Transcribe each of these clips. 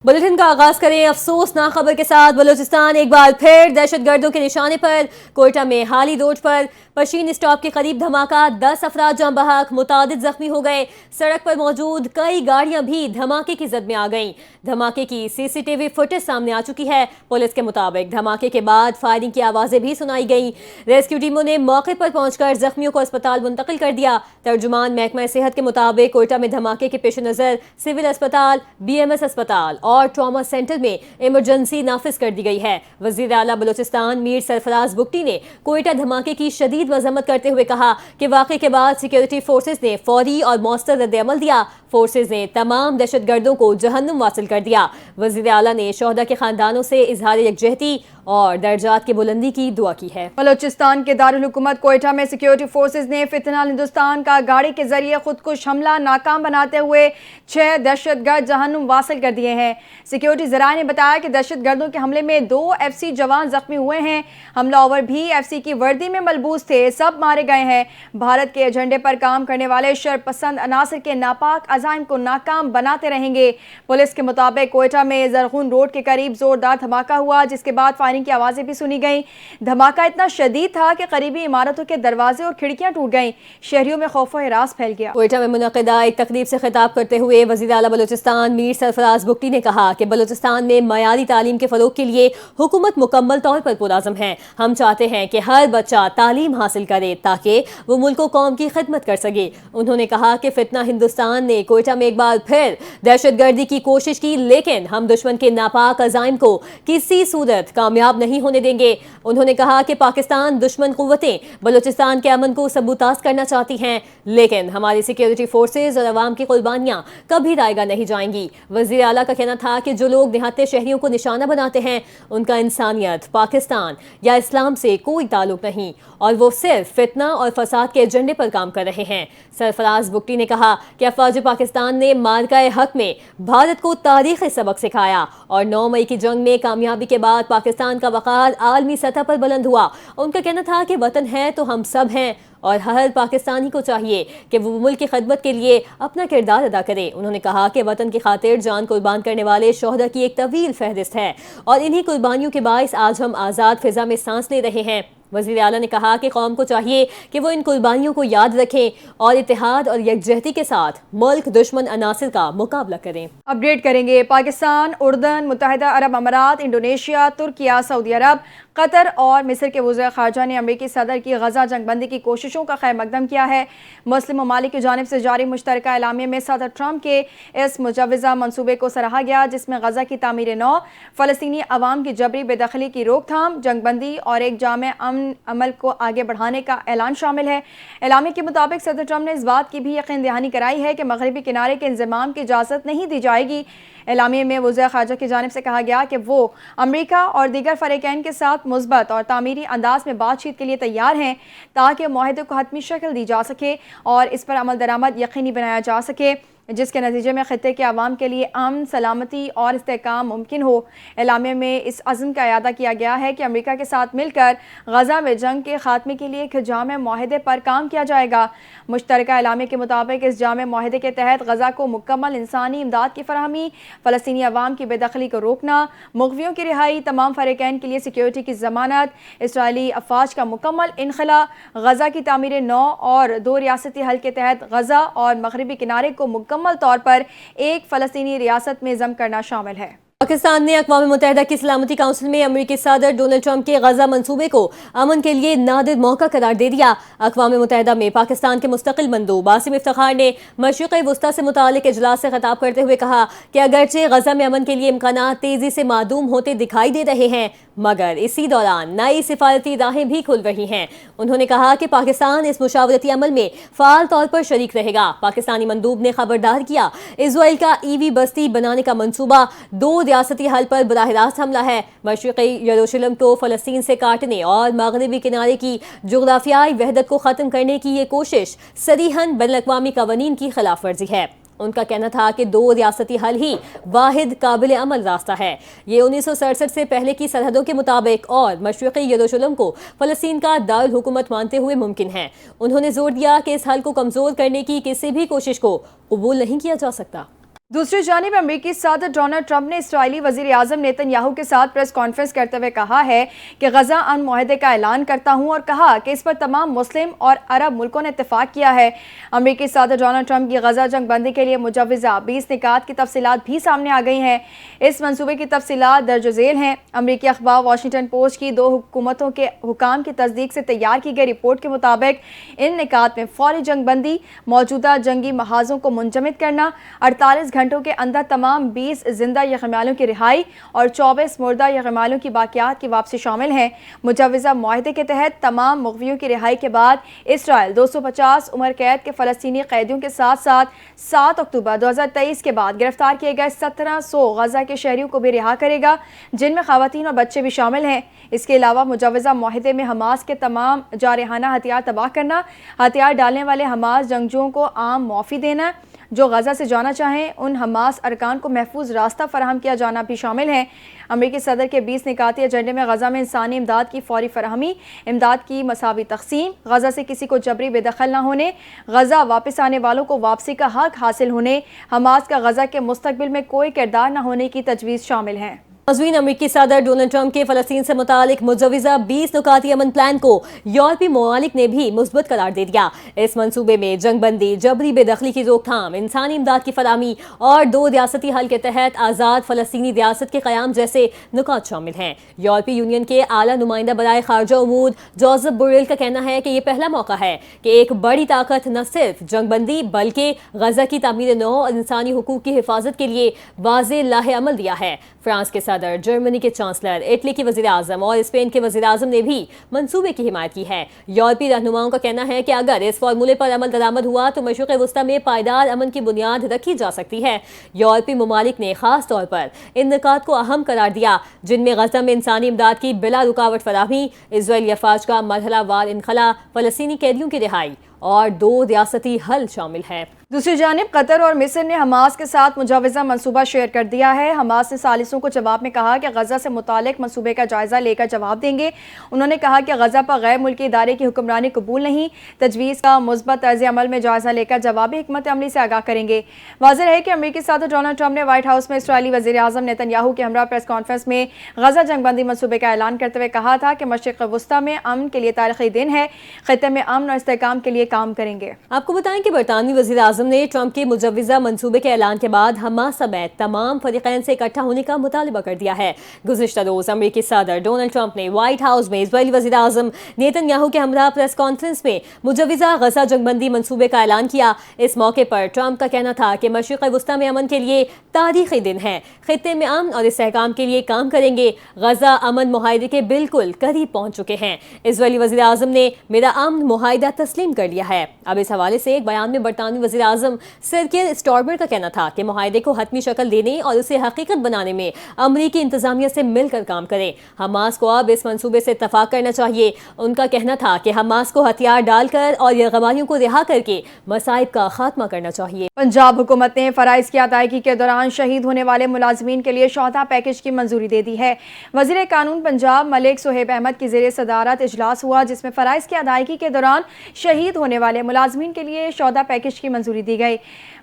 Bulletin का आगाज करें अफसोसनाक खबर के साथ। बलूचिस्तान एक बार फिर दहशत गर्दों के निशाने पर। कोयटा में हाली रोड पर पशीन स्टॉप के करीब धमाका, 10 अफराद जान बहक, मुतादिद जख्मी हो गए। सड़क पर मौजूद कई गाड़ियां भी धमाके की जद में आ गईं। धमाके की सीसीटीवी फुटेज सामने आ चुकी है। पुलिस के मुताबिक धमाके के बाद फायरिंग की आवाजें भी सुनाई गईं। रेस्क्यू टीमों ने मौके पर पहुंचकर जख्मियों को अस्पताल मुंतकिल कर दिया। तर्जुमान महकमा सेहत के मुताबिक कोयटा में धमाके के पेश नजर सिविल अस्पताल, BMS अस्पताल और ट्रॉमा सेंटर में इमरजेंसी नाफिज कर दी गई है। वजीर आला बलूचिस्तान मीर सरफराज बुगटी ने कोयटा धमाके की शदीद मजम्मत करते हुए कहा कि वाक़े के बाद सिक्योरिटी फोर्सेज ने फौरी और मौसर रद्द-ए-अमल दिया। फोर्सेज ने तमाम दहशत गर्दों को जहन्नुम वासिल कर दिया। वजीर आला ने शोहदा के खानदानों से इजहार यकजहती और दर्जात की बुलंदी की दुआ की है। बलूचिस्तान के दारुल हुकूमत कोयटा में सिक्योरिटी फोर्सेज ने फितनल हिंदुस्तान का गाड़ी के जरिए खुदकुश हमला नाकाम बनाते हुए 6 दहशतगर्द जहन्नुम वासिल कर दिए हैं। सिक्योरिटी जराये ने बताया कि दहशत गर्दों के हमले में 2 FC जवान जख्मी हुए हैं। हमलावर भी FC की वर्दी में मलबूस थे, सब मारे गए हैं। भारत के एजेंडे पर काम करने वाले शरपसंद अनासर के नापाक अज़ाइम को नाकाम बनाते रहेंगे। पुलिस के मुताबिक कोयटा में जरगुन रोड के करीब जोरदार धमाका हुआ, जिसके बाद फायरिंग की आवाजें भी सुनी गईं। धमाका इतना शदीद था कि करीबी इमारतों के दरवाजे और खिड़कियां टूट गईं। शहरियों में खौफ और हिरास फैल गया। कोयटा में मुनक़िदा एक तकरीब से खिताब करते हुए वज़ीर आला बलूचिस्तान मीर सरफराज बुगटी ने कहा कि बलूचिस्तान में मयारी तालीम के फरोग के लिए हुकूमत मुकम्मल तौर पर पुरअज़म है। हम चाहते हैं कि हर बच्चा तालीम हासिल करे ताकि वो मुल्क व कौम की खिदमत कर सके। उन्होंने कहा कि फितना हिंदुस्तान ने कोयटा में एक बार फिर दहशत गर्दी की कोशिश की, लेकिन हम दुश्मन के नापाक अज़ाइम को किसी सूरत कामयाब नहीं होने देंगे। उन्होंने कहा कि पाकिस्तान दुश्मन कुव्वतें बलूचिस्तान के अमन को सबूताज करना चाहती हैं, लेकिन हमारी सिक्योरिटी फोर्सेज और अवाम की कुर्बानियां कभी रायगा नहीं जाएंगी। वज़ीर आला का कहना था कि जो लोग देहाती शहरियों को निशाना बनाते हैं उनका इंसानियत, पाकिस्तान या इस्लाम से कोई ताल्लुक नहीं और वो सिर्फ फितना और फसाद के एजेंडे पर काम कर रहे हैं। सरफराज बुगटी ने कहा कि अफवाज पाकिस्तान ने मार्का हक में भारत को तारीख़ी सबक सिखाया और 9 मई की जंग में कामयाबी के बाद पाकिस्तान का वक़ार आलमी सतह पर बुलंद हुआ। उनका कहना था कि वतन है तो हम सब हैं और हर पाकिस्तानी को चाहिए कि वो मुल्क की खिदमत के लिए अपना किरदार अदा करे। उन्होंने कहा कि वतन की खातिर जान कुर्बान करने वाले शोहदा की एक तवील फहरिस्त है और इन्हीं कुर्बानियों के बाइस आज हम आज़ाद फिजा में सांस ले रहे हैं। वज़ीर आला ने कहा कि कौम को चाहिए कि वो इन कुर्बानियों को याद रखें और इत्तेहाद और यकजहती के साथ मुल्क दुश्मन अनासिर का मुकाबला करें। अपडेट करेंगे। पाकिस्तान, उर्दन, मुत्तहिदा अरब अमारात, इंडोनेशिया, तुर्किया, सऊदी अरब, कतर और मिस्र के वज़ीर ख़ारजा ने अमरीकी सदर की गजा जंगबंदी की कोशिशों का खैर मकदम किया है। मुस्लिम ममालिक की जानिब से जारी मुश्तरका एलामिया में सदर ट्रंप के इस मुजव्वज़ा मनसूबे को सराहा गया, जिसमें गजा की तामीर नौ, फ़लस्तीनी अवाम की जबरी बेदखली की रोकथाम, जंगबंदी और एक जामे अमल को आगे बढ़ाने का ऐलान शामिल है। एलामिया के मुताबिक सदर ट्रंप ने इस बात की भी यकीन दहानी कराई है कि मगरबी किनारे के इंज़माम की इजाज़त नहीं दी जाएगी। एलामिया में वज़ीर ख़ारजा की जानिब से कहा गया कि वो अमरीका और दीगर फ़रीक़ैन के साथ मुस्बत और तामीरी अंदाज में बातचीत के लिए तैयार हैं ताकि मुआहदे को हतमी शक्ल दी जा सके और इस पर अमल दरामद यकीनी बनाया जा सके, जिसके नतीजे में खित्ते के अवाम के लिए अमन, सलामती और इस्तेहकाम मुमकिन हो। एलामिया में इस अज़्म का इयादा किया गया है कि अमरीका के साथ मिलकर गजा में जंग के खात्मे के लिए एक जामे मुआहदे पर काम किया जाएगा। मुश्तरका एलामिया के मुताबिक इस जामे मुआहदे के तहत गजा को मुकम्मल इंसानी इमदाद की फराहमी, फ़लस्तीनी अवाम की बेदखली को रोकना, मुग़वियों की रिहाई, तमाम फ़रीक़ैन के लिए सिक्योरिटी की ज़मानत, इसराइली अफ़वाज का मुकम्मल इनखला, गजा की तामीर नौ और 2 रियासती हल के तहत गजा और मगरबी किनारे को मुकम्मल तौर पर एक फ़लस्तीनी रियासत में ज़म करना शामिल है। पाकिस्तान ने अक़वाम मुत्तहिदा की सलामती काउंसिल में अमरीकी सदर डोनाल्ड ट्रंप के गजा मंसूबे को अमन के लिए नादिर मौका करार दे दिया। अक़वाम मुत्तहिदा में पाकिस्तान के मुस्तकिल मंदूब आसिम इफ्तिखार ने मशरिक़ वुस्ता से मुतालिक इजलास से खिताब करते हुए कहा कि अगरचे गजा में अमन के लिए इम्कानात तेज़ी से मादूम होते दिखाई दे रहे हैं, मगर इसी दौरान नई सिफारती राहें भी खुल रही हैं। उन्होंने कहा कि पाकिस्तान इस मुशावरती अमल में फ़ाल तौर पर शरीक रहेगा। पाकिस्तानी मंदूब ने खबरदार किया इज़राइल का EV बस्ती बनाने का मंसूबा 2 रियासती हल पर बराह रास्त हमला है। मशरिक़ी यरूशलेम को फ़लस्तीन से काटने और मगरबी किनारे की जोग्राफियाई वहदत को ख़त्म करने की ये कोशिश सरीहन बैनुल-अक़वामी क़वानीन की खिलाफ वर्जी है। उनका कहना था कि 2 रियासती हल ही वाहिद काबिल अमल रास्ता है। ये 1967 से पहले की सरहदों के मुताबिक और मशरिक़ी यरूशलेम को फ़लस्तीन का दारुल हुकूमत मानते हुए मुमकिन है। उन्होंने जोर दिया कि इस हल को कमज़ोर करने की किसी भी कोशिश को कबूल नहीं किया जा सकता। दूसरी जानिब अमेरिकी सदर डोनाल्ड ट्रंप ने इसराइली वज़ीर आज़म नेतन्याहू के साथ प्रेस कॉन्फ्रेंस करते हुए कहा है कि गजा अमन मुआहदे का ऐलान करता हूं और कहा कि इस पर तमाम मुस्लिम और अरब मुल्कों ने इत्तेफाक किया है। अमेरिकी सदर डोनाल्ड ट्रंप की गजा जंग बंदी के लिए मुजव्वज़ा 20 निकात की तफसीलात भी सामने आ गई हैं। इस मंसूबे की तफसीलात दर्ज झेल हैं। अमेरिकी अखबार वाशिंगटन पोस्ट की 2 हुकूमतों के हुकाम की तस्दीक से तैयार की गई रिपोर्ट के मुताबिक इन निकात में फौरी जंग बंदी, मौजूदा जंगी महाजों को मुंजमद करना, 48 घंटों के अंदर तमाम 20 जिंदा यरगमालियों की रिहाई और 24 मुर्दा यरगमालियों की बाकियात की वापसी शामिल हैं। मुजव्वज़ा मुआहदे के तहत तमाम मुग़वियों की रिहाई के बाद इसराइल 250 उम्र कैद के फ़लस्तीनी कैदियों के साथ साथ 7 अक्टूबर 2023 के बाद गिरफ्तार किए गए 1700 गजा के शहरियों को भी रिहा करेगा, जिनमें ख़वातीन और बच्चे भी शामिल हैं। इसके अलावा मुजव्वज़ा मुआहदे में हमास के तमाम जारहाना हथियार तबाह करना, हथियार डालने वाले हमास जंगजुओं को आम मुआफ़ी देना, जो गजा से जाना चाहें उन हमास अरकान को महफूज रास्ता फराहम किया जाना भी शामिल है। अमेरिकी सदर के 20 निकाती एजेंडे में गजा में इंसानी इमदाद की फौरी फराहमी, इमदाद की मसावी तकसीम, गजा से किसी को जबरी बेदखल न होने, गजा वापस आने वालों को वापसी का हक हासिल होने, हमास का गजा के मुस्तकबिल में कोई किरदार न होने की तजवीज़ शामिल हैं। नाज़रीन, अमेरिकी सदर डोनाल्ड ट्रंप के फ़लस्तीन से मुतालिक मुजव्वज़ा 20 नुकाती अमन प्लान को यूरोपीय ममालिक ने भी मुस्बत करार दे दिया। इस मंसूबे में जंग बंदी, जबरी बेदखली की रोकथाम, इंसानी इमदाद की फराहमी और 2 रियासती हल के तहत आज़ाद फ़लस्तीनी रियासत के क़याम जैसे नुकात शामिल हैं। यूरोपीय यूनियन के आला नुमाइंदा बराए खारजा उमूर जोसेफ बोरेल का कहना है कि ये पहला मौका है कि एक बड़ी ताकत न सिर्फ जंग बंदी बल्कि गजा की तामीर नौ और इंसानी हुकूक की हिफाजत के लिए वाज़ेह लाहे अमल दिया है। फ्रांस के सदर, जर्मनी के चांसलर, इटली के वज़ीर आज़म और स्पेन के वज़ीर आज़म ने भी मंसूबे की हिमायत की है। यूरोपीय रहनुमाओं का कहना है कि अगर इस फार्मूले पर अमल दरामद हुआ तो मशरिक़ वस्ता में पायदार अमन की बुनियाद रखी जा सकती है। यूरोपीय ममालिक ने खास तौर पर इन निकात को अहम करार दिया, जिनमें गजा में इंसानी इमदाद की बिला रुकावट फराहमी, इज़राइली अफवाज का मरहलावार इनखला, फ़लस्तीनी कैदियों की रिहाई और 2 रियासती हल शामिल है। दूसरी जानिब कतर और मिस्र ने हमास के साथ मुजव्वज़ा मंसूबा शेयर कर दिया है। हमास ने सालिसों को जवाब में कहा कि गजा से मुतालिक मंसूबे का जायज़ा लेकर जवाब देंगे। उन्होंने कहा कि गजा पर गैर मुल्की इदारे की हुक्मरानी कबूल नहीं, तजवीज़ का मुस्बत तर्ज़ अमल में जायज़ा लेकर जवाबी हिकमत अमली से आगाह करेंगे। वाज़ेह है कि अमेरिकी सदर डोनाल्ड ट्रंप ने व्हाइट हाउस में इसराइली वज़ीर आज़म नेतन्याहू के हमरा प्रेस कॉन्फ्रेंस में गजा जंग बंदी मंसूबे का ऐलान करते हुए कहा था कि मशरिक़ वस्ता में अमन के लिए तारीख़ी दिन है, ख़ित्ते में अमन और इस्तेहकाम के लिए काम करेंगे। आपको बताएं कि बरतानवी वज़ीर आज़म ने ट्रंप के मुजव्वज़ा मंसूबे के ऐलान के बाद हमास समेत तमाम फरीक़ैन से इकट्ठा होने का मुतालबा कर दिया है। गुज़िश्ता रोज़ अमेरिकी सदर डोनाल्ड ट्रंप ने व्हाइट हाउस में इज़राइली वज़ीर आज़म नेतन्याहू के हमरा प्रेस कॉन्फ्रेंस में मुजव्वज़ा गजा जंग बंदी मंसूबे का ऐलान किया। इस मौके पर ट्रंप का कहना था कि मशरिक़ वस्ता में अमन के लिए तारीख़ी दिन है, ख़ित्ते में अमन और इस्तेहकाम के लिए काम करेंगे। गजा अमन मुआहदे के बिल्कुल करीब पहुँच चुके हैं। इज़राइली वज़ीर आज़म ने मेरा अमन मुआहदा तस्लीम कर लिया है। अब इस हवाले से एक बयान में बरतानवी वज़ीर आज़म सर कीर स्टारमर का कहना था कि मुआहदे को हतमी शक्ल देने और उसे हकीकत बनाने में अमरीकी इंतजामिया से मिलकर काम करें। हमास को अब इस मंसूबे से इत्तफाक करना चाहिए। उनका कहना था कि हमास को हथियार डालकर और यरगमालियों को रिहा करके मसाइब का खात्मा करना चाहिए। पंजाब हुकूमत ने फ़राइज़ की अदायगी के दौरान शहीद होने वाले मुलाजमीन के लिए शोहदा पैकेज की मंजूरी दे दी है। वज़ीर कानून पंजाब मलिक सुहेब अहमद की ज़ेर सदारत इजलास हुआ, जिसमें फ़राइज़ की अदायगी के दौरान शहीद होने वाले मुलाजमीन के लिए शोहदा पैकेज की मंजूरी दी गई।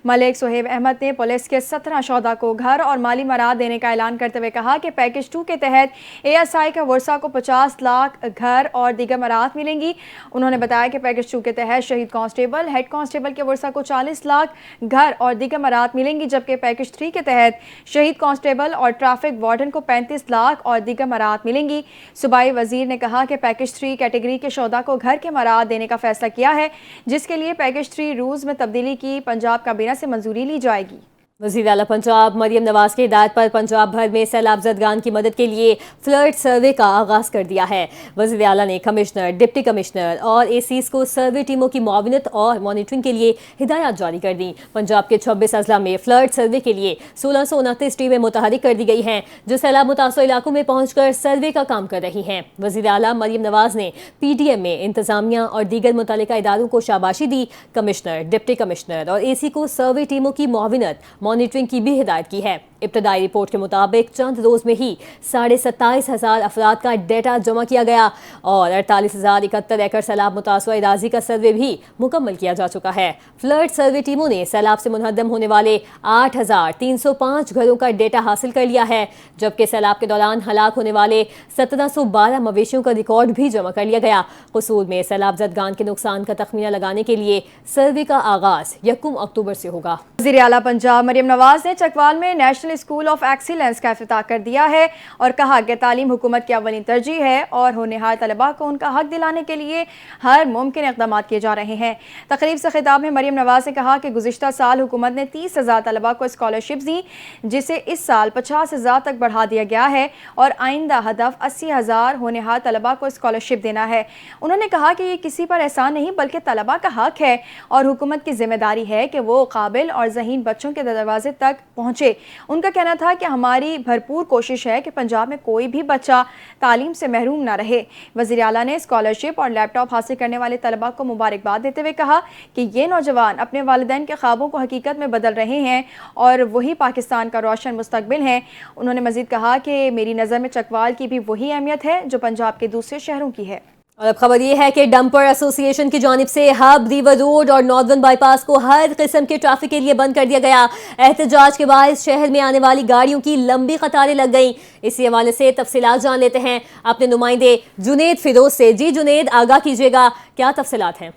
मलिक सुहेब अहमद ने पुलिस के 17 शोहदा को घर और माली मराद देने का ऐलान करते हुए कहा कि पैकेज 2 के तहत ASI का वर्सा को 50 लाख घर और दीगर मराद मिलेंगी। उन्होंने बताया कि पैकेज 2 के तहत शहीद कांस्टेबल, हेड कांस्टेबल के वर्सा को 40 लाख घर और दीगर मराद मिलेंगी, जबकि पैकेज 3 के तहत शहीद कांस्टेबल और ट्रैफिक वार्डन को 35 लाख और दीगर मराद मिलेंगी। सूबाई वजीर ने कहा कि पैकेज 3 कैटेगरी के शोहदा को घर के मराद देने का फैसला किया है, जिसके लिए पैकेज 3 रूल्स में तब्दीली की पंजाब काबीना से मंजूरी ली जाएगी। वज़ीर आला पंजाब मरियम नवाज की हिदायत पर पंजाब भर में सैलाब ज़दगान की मदद के लिए फ्लड सर्वे का आगाज़ कर दिया है। वज़ीर आला ने कमिश्नर, डिप्टी कमिश्नर और ACs को सर्वे टीमों की मुआवनत और मॉनिटरिंग के लिए हिदायत जारी कर दी। पंजाब के 26 अजला में फ्लड सर्वे के लिए 1629 टीमें मुतहरिक कर दी गई हैं, जो सैलाब मुतासर इलाकों में पहुँचकर सर्वे का काम कर रही हैं। वज़ीर आला मरियम नवाज ने PDM में इंतजामिया और दीगर मुतल्लिका इदारों को शाबाशी दी। कमिश्नर, डिप्टी कमिश्नर और AC को सर्वे टीमों की मुआवनत, मॉनिटरिंग की भी हिदायत की है। ابتدائی رپورٹ کے مطابق چند روز میں ہی 27,500 افراد کا ڈیٹا جمع کیا گیا اور 48,071 ایکڑ سیلاب متاثرہ اراضی کا سروے بھی مکمل کیا جا چکا ہے۔ فلڈ سروے ٹیموں نے سیلاب سے منہدم ہونے والے 8,305 گھروں کا ڈیٹا حاصل کر لیا ہے، جبکہ سیلاب کے دوران ہلاک ہونے والے 1712 مویشیوں کا ریکارڈ بھی جمع کر لیا گیا۔ قصور میں سیلاب زدگان کے نقصان کا تخمینہ لگانے کے لیے سروے کا آغاز 1 اکتوبر سے ہوگا۔ وزیر اعلیٰ پنجاب مریم نواز نے چکوال میں نیشنل اسکول آف ایکسیلنس کا افتتاح کر دیا ہے اور کہا کہ تعلیم حکومت کی اولین ترجیح ہے اور ہونہار طلباء کو ان کا حق دلانے کے لیے ہر ممکن اقدامات کیے جا رہے ہیں۔ تقریب سے خطاب میں مریم نواز نے کہا کہ گزشتہ سال حکومت نے 30,000 طلباء کو اسکالرشپس دیں، جسے اس سال 50,000 تک بڑھا دیا گیا ہے اور آئندہ ہدف 80,000 ہونہار طلباء کو اسکالرشپ دینا ہے۔ انہوں نے کہا کہ یہ کسی پر احسان نہیں بلکہ طلباء کا حق ہے اور حکومت کی ذمہ داری ہے کہ وہ قابل اور ذہین بچوں کے دروازے تک پہنچے۔ ان کا کہنا تھا کہ ہماری بھرپور کوشش ہے کہ پنجاب میں کوئی بھی بچہ تعلیم سے محروم نہ رہے۔ وزیر اعلیٰ نے اسکالرشپ اور لیپ ٹاپ حاصل کرنے والے طلباء کو مبارکباد دیتے ہوئے کہا کہ یہ نوجوان اپنے والدین کے خوابوں کو حقیقت میں بدل رہے ہیں اور وہی پاکستان کا روشن مستقبل ہیں۔ انہوں نے مزید کہا کہ میری نظر میں چکوال کی بھی وہی اہمیت ہے جو پنجاب کے دوسرے شہروں کی ہے۔ اور اب خبر یہ ہے کہ ڈمپر ایسوسی ایشن کی جانب سے ہب ریور روڈ اور ناردرن بائی پاس کو ہر قسم کے ٹریفک کے لیے بند کر دیا گیا۔ احتجاج کے باعث شہر میں آنے والی گاڑیوں کی لمبی قطاریں لگ گئیں۔ اسی حوالے سے تفصیلات جان لیتے ہیں اپنے نمائندے جنید فیروز سے۔ جی جنید، آگاہ کیجیے گا، کیا تفصیلات ہیں؟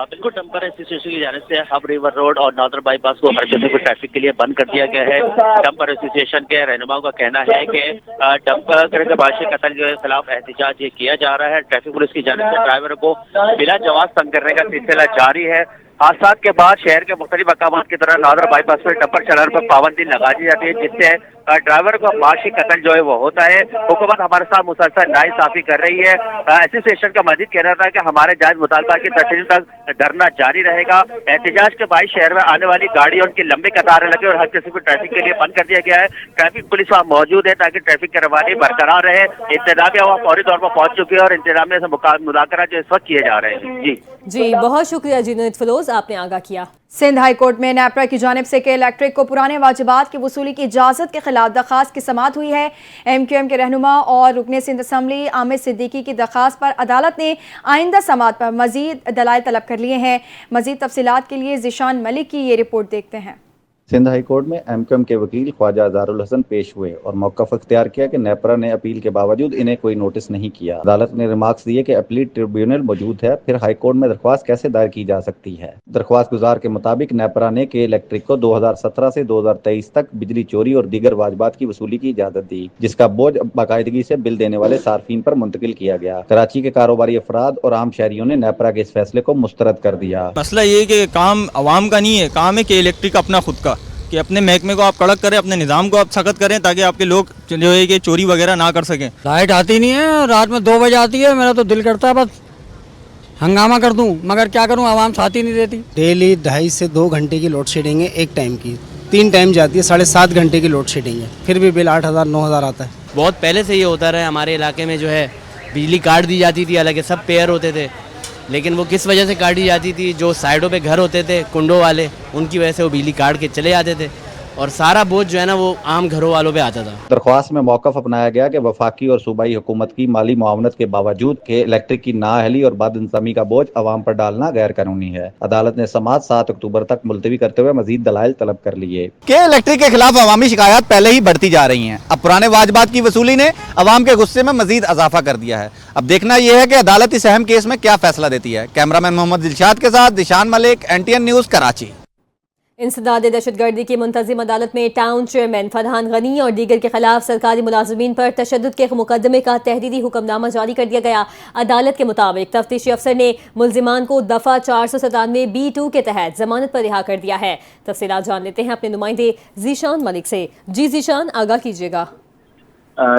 بالکل، ڈمپر ایسوسیشن کی جانب سے ہب ریور روڈ اور ناردرن بائی پاس کو ہر قسم کے ٹریفک کے لیے بند کر دیا گیا ہے۔ ڈمپر ایسوسیشن کے رہنماؤں کا کہنا ہے کہ ڈمپر کے باعث قتل جو ہے خلاف احتجاج یہ کیا جا رہا ہے۔ ٹریفک پولیس کی جانب سے ڈرائیور کو بلا جواز تنگ کرنے کا سلسلہ جاری ہے۔ حادثات کے بعد شہر کے مختلف مقامات کی طرح northern by pass per dumper چلانے پر پابندی لگا دی جاتی ہے، جس سے ڈرائیور کو معاشی قتل جو ہے وہ ہوتا ہے۔ حکومت ہمارے ساتھ مسلسل ناانصافی کر رہی ہے۔ ایسوسیشن کا مزید کہنا تھا کہ ہمارے جائز مطالبہ کی تشریح تک دھرنا جاری رہے گا۔ احتجاج کے باعث شہر میں آنے والی گاڑیوں کی لمبی قطاریں لگی اور ہر قسم کی ٹریفک کے لیے بند کر دیا گیا ہے۔ ٹریفک پولیس وہاں موجود ہے تاکہ ٹریفک کی روانی برقرار رہے۔ انتظامیہ وہاں فوری طور پر پہنچ چکی ہے اور انتظامیہ سے مذاکرات جو اس وقت کیے جا رہے ہیں۔ جی بہت شکریہ جنید فیروز، آپ نے آگاہ کیا۔ سندھ ہائی کورٹ میں نیپرا کی جانب سے کے الیکٹرک کو پرانے واجبات کی وصولی کی اجازت کے خلاف درخواست کی سماعت ہوئی ہے۔ ایم کیو ایم کے رہنما اور رکن سندھ اسمبلی عامر صدیقی کی درخواست پر عدالت نے آئندہ سماعت پر مزید دلائل طلب کر لیے ہیں۔ مزید تفصیلات کے لیے ذیشان ملک کی یہ رپورٹ دیکھتے ہیں۔ سندھ ہائی کورٹ میں ایم کیو ایم کے وکیل خواجہ اظہار الحسن پیش ہوئے اور موقف اختیار کیا کہ نیپرا نے اپیل کے باوجود انہیں کوئی نوٹس نہیں کیا۔ عدالت نے ریمارکس دیے کہ اپیلیٹ ٹریبیونل موجود ہے، پھر ہائی کورٹ میں درخواست کیسے دائر کی جا سکتی ہے۔ درخواست گزار کے مطابق نیپرا نے کے الیکٹرک کو 2017 سے 2023 تک بجلی چوری اور دیگر واجبات کی وصولی کی اجازت دی، جس کا بوجھ باقاعدگی سے بل دینے والے صارفین پر منتقل کیا گیا۔ کراچی کے کاروباری افراد اور عام شہریوں نے نیپرا کے اس فیصلے کو مسترد کر دیا۔ مسئلہ یہ ہے کہ کام عوام کا نہیں ہے، کام ہے کہ الیکٹرک اپنا خود کا، کہ اپنے محکمے کو آپ کڑک کریں، اپنے نظام کو آپ سخت کریں تاکہ آپ کے لوگ جو ہے کہ چوری وغیرہ نہ کر سکیں۔ لائٹ آتی نہیں ہے، رات میں 2 بجے آتی ہے، میرا تو دل کرتا ہے بس ہنگامہ کر دوں، مگر کیا کروں، عوام ساتھ ہی نہیں دیتی۔ ڈیلی 2.5 سے 2 گھنٹے کی لوڈ شیڈنگ ہے، ایک ٹائم کی 3 ٹائم جاتی ہے، 7.5 گھنٹے کی لوڈ شیڈنگ ہے، پھر بھی بل 8,000 9,000 آتا ہے۔ بہت پہلے سے یہ ہوتا رہا ہے، ہمارے علاقے میں جو ہے بجلی کاٹ دی جاتی تھی، حالانکہ سب پیئر ہوتے تھے، لیکن وہ کس وجہ سے کاٹی جاتی تھی؟ جو سائڈوں پہ گھر ہوتے تھے کنڈوں والے، ان کی وجہ سے وہ بجلی کاٹ کے چلے جاتے تھے اور سارا بوجھ جو ہے نا وہ عام گھروں والوں پہ آتا تھا۔ درخواست میں موقف اپنایا گیا کہ وفاقی اور صوبائی حکومت کی مالی معاونت کے باوجود کہ الیکٹرک کی نااہلی اور بد انتظامی کا بوجھ عوام پر ڈالنا غیر قانونی ہے۔ عدالت نے سماعت 7 اکتوبر تک ملتوی کرتے ہوئے مزید دلائل طلب کر لیے۔ کہ الیکٹرک کے خلاف عوامی شکایات پہلے ہی بڑھتی جا رہی ہیں، اب پرانے واجبات کی وصولی نے عوام کے غصے میں مزید اضافہ کر دیا ہے۔ اب دیکھنا یہ ہے کہ عدالت اس اہم کیس میں کیا فیصلہ دیتی ہے۔ کیمرہ مین محمد دلشاد کے ساتھ ذیشان ملک، NTN نیوز، کراچی۔ انسداد دہشت گردی کی منتظم عدالت میں ٹاؤن چیئرمین فرحان غنی اور دیگر کے خلاف سرکاری ملازمین پر تشدد کے مقدمے کا تحریری حکم نامہ جاری کر دیا گیا۔ عدالت کے مطابق تفتیشی افسر نے ملزمان کو دفعہ 497(B)(2) کے تحت ضمانت پر رہا کر دیا ہے۔ تفصیلات جان لیتے ہیں اپنے نمائندے ذیشان ملک سے۔ جی ذیشان، آگاہ کیجیے گا۔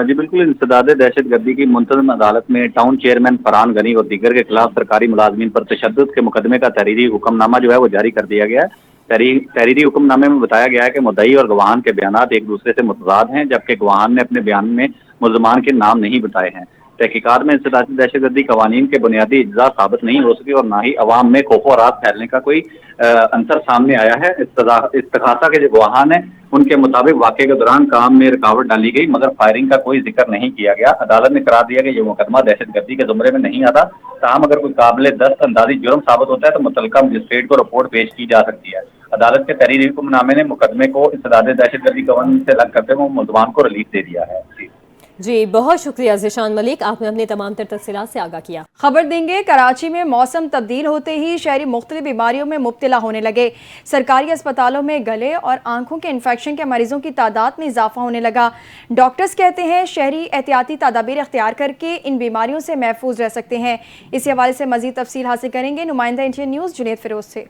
جی بالکل، انسداد دہشت گردی کی منتظم عدالت میں ٹاؤن چیئرمین فرحان غنی اور دیگر کے خلاف سرکاری ملازمین پر تشدد کے مقدمے کا تحریری حکم نامہ جو ہے وہ جاری کر دیا گیا ہے۔ تحریری حکم نامے میں بتایا گیا ہے کہ مدعی اور گواہان کے بیانات ایک دوسرے سے متضاد ہیں، جبکہ گواہان نے اپنے بیان میں ملزمان کے نام نہیں بتائے ہیں۔ तहकीकात में इंसदादी दहशतगर्दी कवानीन के बुनियादी इज्जा साबित नहीं हो सकी और ना ही अवाम में खौफ और रात फैलने का कोई अंसर सामने आया है। इस्तगासा के जो गवाहान हैं उनके मुताबिक वाक़े के दौरान काम में रुकावट डाली गई मगर फायरिंग का कोई जिक्र नहीं किया गया। अदालत ने करार दिया कि यह मुकदमा दहशतगर्दी के जुमरे में नहीं आता। ताहम अगर कोई काबिल दस्त अंदाजी जुर्म साबित होता है तो मुतल्लिका मजिस्ट्रेट को रिपोर्ट पेश की जा सकती है। अदालत के तहरीरी हुक्मनामे ने मुकदमे को इंसदादी दहशतगर्दी कवानीन से अलग करते हुए मुल्ज़मान को रिलीफ दे दिया है। जी बहुत शुक्रिया ज़ीशान मलिक, आपने अपने तमाम तर तफसीलात से आगाह किया। खबर देंगे, कराची में मौसम तब्दील होते ही शहरी मुख्तलिफ बीमारियों में मुब्तला होने लगे। सरकारी अस्पतालों में गले और आंखों के इन्फेक्शन के मरीजों की तादाद में इजाफा होने लगा। डॉक्टर्स कहते हैं शहरी एहतियाती तदाबीर इख्तियार करके इन बीमारियों से महफूज रह सकते हैं। इसी हवाले से मजीद तफसील हासिल करेंगे नुमाइंदा इंडियन न्यूज़ जुनेद फिरोज से।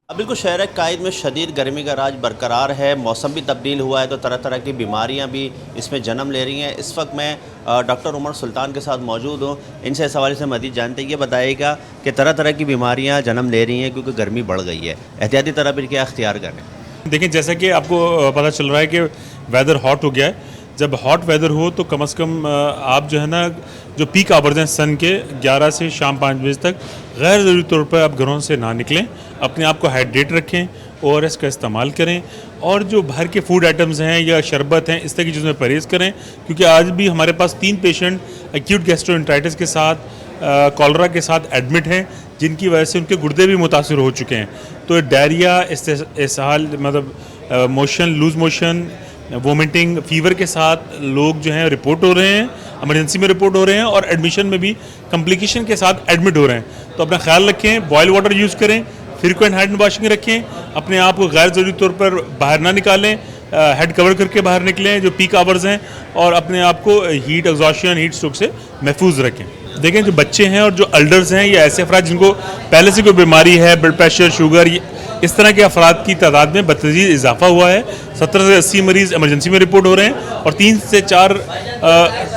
अब बिल्कुल शहर कायद में शदीद गर्मी का राज बरकरार है, मौसम भी तब्दील हुआ है तो तरह तरह की बीमारियां भी इसमें जन्म ले रही हैं। इस वक्त मैं डॉक्टर उमर सुल्तान के साथ मौजूद हूं, इनसे इस हवाले से मज़ीद जानते हैं। ये बताइएगा कि तरह तरह की बीमारियां जन्म ले रही हैं क्योंकि गर्मी बढ़ गई है, एहतियाती तदाबीर क्या अख्तियार करें? देखिए, जैसा कि आपको पता चल रहा है कि वेदर हॉट हो गया है। जब हॉट वेदर हो तो कम से कम आप जो है ना, जो पीक आवर्स हैं सन के 11 से शाम 5 बजे तक गैर ज़रूरी तौर पर आप घरों से ना निकलें, अपने आप को हाइड्रेट रखें, ORS का इस्तेमाल करें और जो बाहर के फूड आइटम्स हैं या शरबत हैं इस तरह की चीज़ों में परहेज़ करें। क्योंकि आज भी हमारे पास 3 पेशेंट एक्यूट गैस्ट्रोएंटेराइटिस के साथ कॉलरा के साथ एडमिट हैं जिनकी वजह से उनके गुर्दे भी मुतासिर हो चुके हैं। तो डायरिया, इसहाल मतलब motion, loose motion, vomiting, fever के साथ लोग जो हैं रिपोर्ट हो रहे हैं, इमरजेंसी में रिपोर्ट हो रहे हैं और एडमिशन में भी कॉम्प्लिकेशन के साथ एडमिट हो रहे हैं। तो अपना ख्याल रखें, बॉयल वाटर यूज़ करें, फ्रीक्वेंट हैंड वॉशिंग रखें, अपने आप को गैर ज़रूरी तौर पर बाहर ना निकालें, हेड कवर करके बाहर निकलें जो पीक आवर्स हैं और अपने आप को हीट एग्जॉशन, हीट स्ट्रोक से महफूज रखें। देखें, जो बच्चे हैं और जो एल्डर्स हैं या ऐसे अफराद जिनको पहले से कोई बीमारी है, ब्लड प्रेशर, शुगर, इस तरह के अफराद की तादाद में बतदरीज इजाफा हुआ है। 70 से 80 मरीज़ इमरजेंसी में रिपोर्ट हो रहे हैं और 3 से 4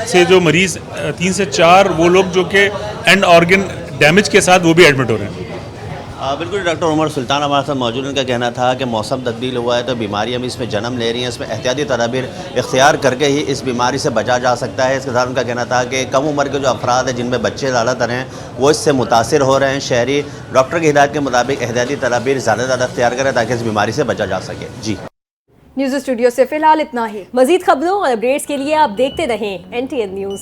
से जो मरीज़ 3 से 4 वो लोग जो कि एंड ऑर्गन डैमेज के साथ वो भी एडमिट हो रहे हैं। बिल्कुल, डॉक्टर उमर सुल्तान हमारे साथ मौजूद। उनका कहना था कि मौसम तब्दील हुआ है तो बीमारियां भी इसमें जन्म ले रही हैं, इसमें एहतियाती तदाबीर इख्तियार करके ही इस बीमारी से बचा जा सकता है। इसके साथ उनका कहना था कि कम उम्र के जो अफराद हैं जिनमें बच्चे ज़्यादातर हैं वो इससे मुतासिर हो रहे हैं। शहरी डॉक्टर की हिदायत के मुताबिक एहतियाती तदाबीर ज़्यादा से ज़्यादा इख्तियार करें ताकि इस बीमारी से बचा जा सके। जी, न्यूज़ स्टूडियो से फ़िलहाल इतना ही। मज़ीद खबरों और अपडेट्स के लिए आप देखते रहें NTN न्यूज़।